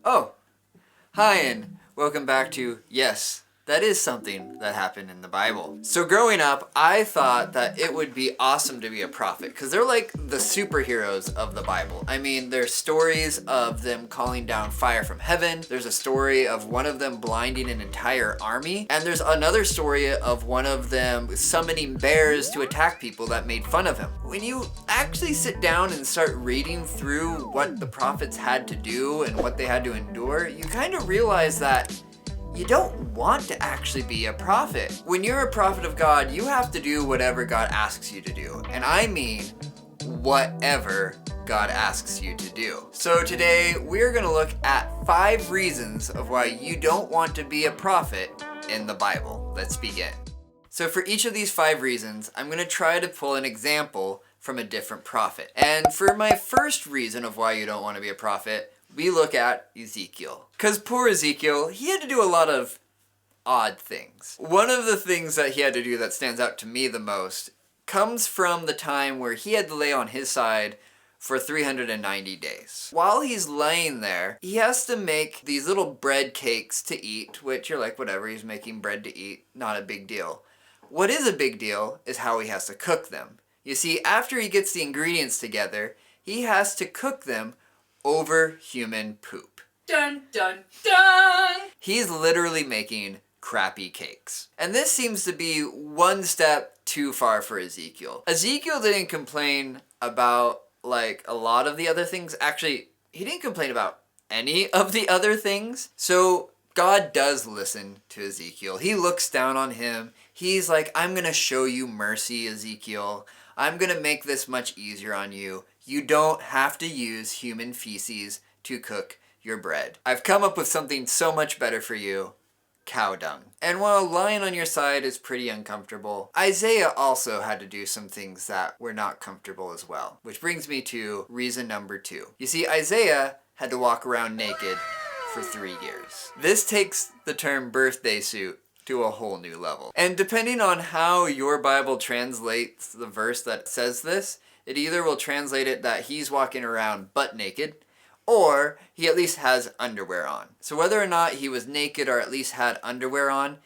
Oh, hi and welcome back to Yes, that is something that happened in the Bible. So growing up, I thought that it would be awesome to be a prophet because they're like the superheroes of the Bible. I mean, there's stories of them calling down fire from heaven. There's a story of one of them blinding an entire army. And there's another story of one of them summoning bears to attack people that made fun of him. When you actually sit down and start reading through what the prophets had to do and what they had to endure, you kind of realize that you don't want to actually be a prophet. When you're a prophet of God, you have to do whatever God asks you to do. And I mean, whatever God asks you to do. So today, we're gonna look at 5 reasons of why you don't want to be a prophet in the Bible. Let's begin. So for each of these 5 reasons, I'm gonna try to pull an example from a different prophet. And for my first reason of why you don't want to be a prophet, we look at Ezekiel. Because poor Ezekiel, he had to do a lot of odd things. One of the things that he had to do that stands out to me the most comes from the time where he had to lay on his side for 390 days. While he's laying there, he has to make these little bread cakes to eat, which you're like, whatever, he's making bread to eat, not a big deal. What is a big deal is how he has to cook them. You see, after he gets the ingredients together, he has to cook them over human poop. Dun dun dun! He's literally making crappy cakes. And this seems to be one step too far for Ezekiel. Ezekiel didn't complain about like a lot of the other things. Actually, he didn't complain about any of the other things. So God does listen to Ezekiel. He looks down on him. He's like, I'm gonna show you mercy, Ezekiel. I'm gonna make this much easier on you. You don't have to use human feces to cook your bread. I've come up with something so much better for you. Cow dung. And while lying on your side is pretty uncomfortable, Isaiah also had to do some things that were not comfortable as well. Which brings me to reason number 2. You see, Isaiah had to walk around naked for 3 years. This takes the term birthday suit to a whole new level. And depending on how your Bible translates the verse that says this, it either will translate it that he's walking around butt naked, or he at least has underwear on. So whether or not he was naked or at least had underwear on,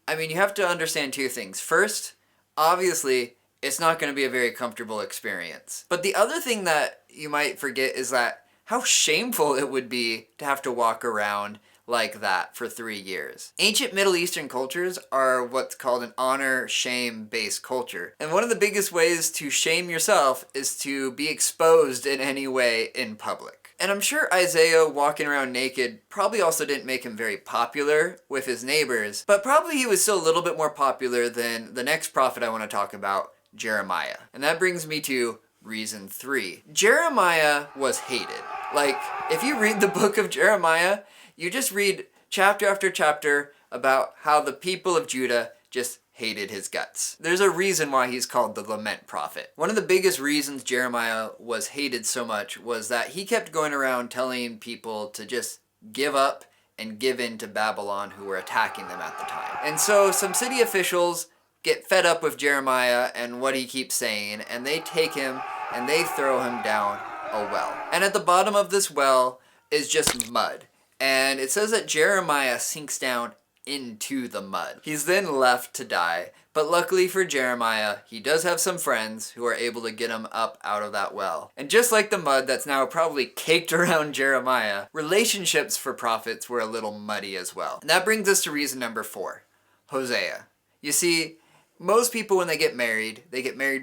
I mean, you have to understand 2 things. First, obviously, it's not going to be a very comfortable experience. But the other thing that you might forget is that how shameful it would be to have to walk around like that for 3 years. Ancient Middle Eastern cultures are what's called an honor-shame-based culture. And one of the biggest ways to shame yourself is to be exposed in any way in public. And I'm sure Isaiah walking around naked probably also didn't make him very popular with his neighbors, but probably he was still a little bit more popular than the next prophet I want to talk about, Jeremiah. And that brings me to reason 3. Jeremiah was hated. Like, if you read the book of Jeremiah, you just read chapter after chapter about how the people of Judah just hated his guts. There's a reason why he's called the lament prophet. One of the biggest reasons Jeremiah was hated so much was that he kept going around telling people to just give up and give in to Babylon, who were attacking them at the time. And so some city officials get fed up with Jeremiah and what he keeps saying, and they take him and they throw him down a well. And at the bottom of this well is just mud. And it says that Jeremiah sinks down into the mud. He's then left to die, but luckily for Jeremiah, he does have some friends who are able to get him up out of that well. And just like the mud that's now probably caked around Jeremiah, relationships for prophets were a little muddy as well. And that brings us to reason number 4, Hosea. You see, most people when they get married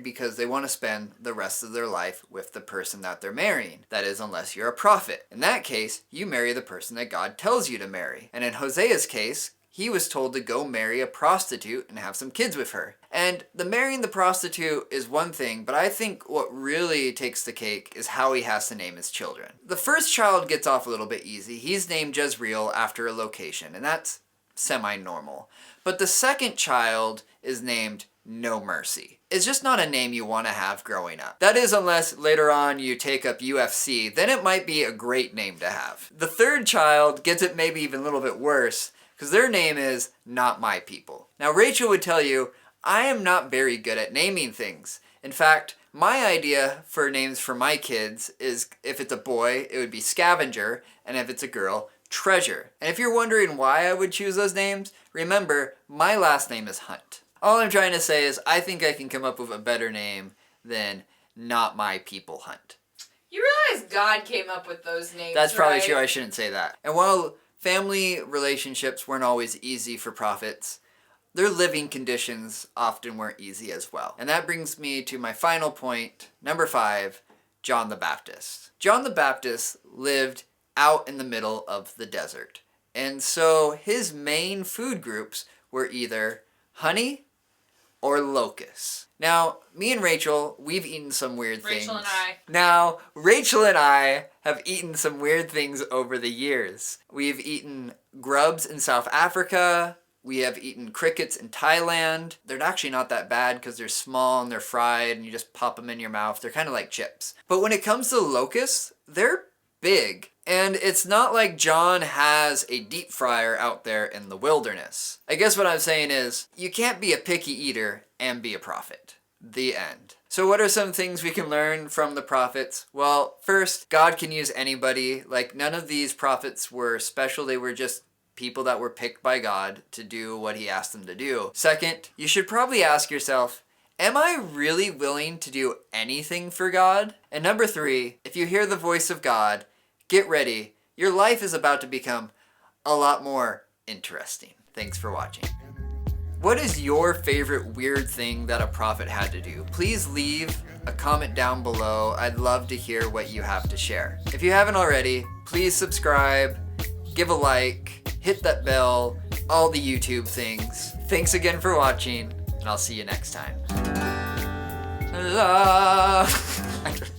because they want to spend the rest of their life with the person that they're marrying. That is, unless you're a prophet. In that case, you marry the person that God tells you to marry. And in Hosea's case, he was told to go marry a prostitute and have some kids with her. And the marrying the prostitute is one thing, but I think what really takes the cake is how he has to name his children. The first child gets off a little bit easy. He's named Jezreel after a location, and that's semi-normal. But the second child is named No Mercy. It's just not a name you want to have growing up. That is, unless later on you take up UFC, then it might be a great name to have. The third child gets it maybe even a little bit worse, because their name is Not My People. Now Rachel would tell you, I am not very good at naming things. In fact, my idea for names for my kids is, if it's a boy, it would be Scavenger, and if it's a girl, treasure. And if you're wondering why I would choose those names, remember, my last name is Hunt. All I'm trying to say is I think I can come up with a better name than Not My People Hunt. You realize God came up with those names, That's probably right? true. I shouldn't say that. And while family relationships weren't always easy for prophets, their living conditions often weren't easy as well. And that brings me to my final point, number 5, John the Baptist. John the Baptist lived out in the middle of the desert. And so his main food groups were either honey or locusts. Now, me and Rachel, we've eaten some weird things. Rachel and I. Now, Rachel and I have eaten some weird things over the years. We've eaten grubs in South Africa. We have eaten crickets in Thailand. They're actually not that bad because they're small and they're fried and you just pop them in your mouth. They're kind of like chips. But when it comes to locusts, they're big. And it's not like John has a deep fryer out there in the wilderness. I guess what I'm saying is, you can't be a picky eater and be a prophet. The end. So what are some things we can learn from the prophets? Well, first, God can use anybody. Like, none of these prophets were special. They were just people that were picked by God to do what he asked them to do. Second, you should probably ask yourself, am I really willing to do anything for God? And number 3, if you hear the voice of God, get ready. Your life is about to become a lot more interesting. Thanks for watching. What is your favorite weird thing that a prophet had to do? Please leave a comment down below. I'd love to hear what you have to share. If you haven't already, please subscribe, give a like, hit that bell, all the YouTube things. Thanks again for watching, and I'll see you next time. Love.